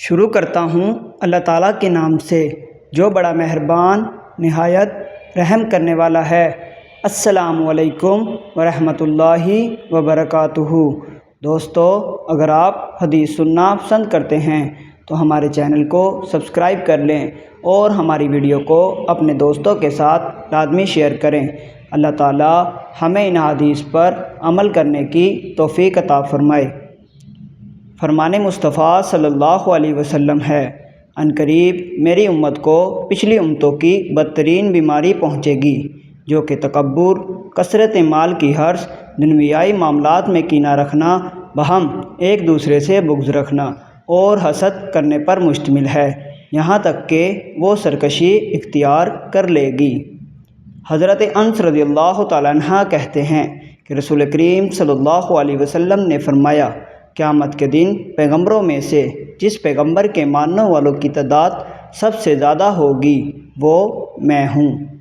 شروع کرتا ہوں اللہ تعالیٰ کے نام سے جو بڑا مہربان نہایت رحم کرنے والا ہے۔ السلام علیکم ورحمۃ اللہ وبرکاتہ۔ دوستو، اگر آپ حدیث سننا پسند کرتے ہیں تو ہمارے چینل کو سبسکرائب کر لیں اور ہماری ویڈیو کو اپنے دوستوں کے ساتھ لازمی شیئر کریں۔ اللہ تعالیٰ ہمیں ان حدیث پر عمل کرنے کی توفیق عطا فرمائے۔ فرمان مصطفیٰ صلی اللہ علیہ وسلم ہے، عنقریب میری امت کو پچھلی امتوں کی بدترین بیماری پہنچے گی، جو کہ تکبر، کثرت مال کی حرص، دنیائی معاملات میں کینہ رکھنا، باہم ایک دوسرے سے بغض رکھنا اور حسد کرنے پر مشتمل ہے، یہاں تک کہ وہ سرکشی اختیار کر لے گی۔ حضرت انس رضی اللہ تعالیٰ عنہ کہتے ہیں کہ رسول کریم صلی اللہ علیہ وسلم نے فرمایا، قیامت کے دن پیغمبروں میں سے جس پیغمبر کے ماننے والوں کی تعداد سب سے زیادہ ہوگی وہ میں ہوں۔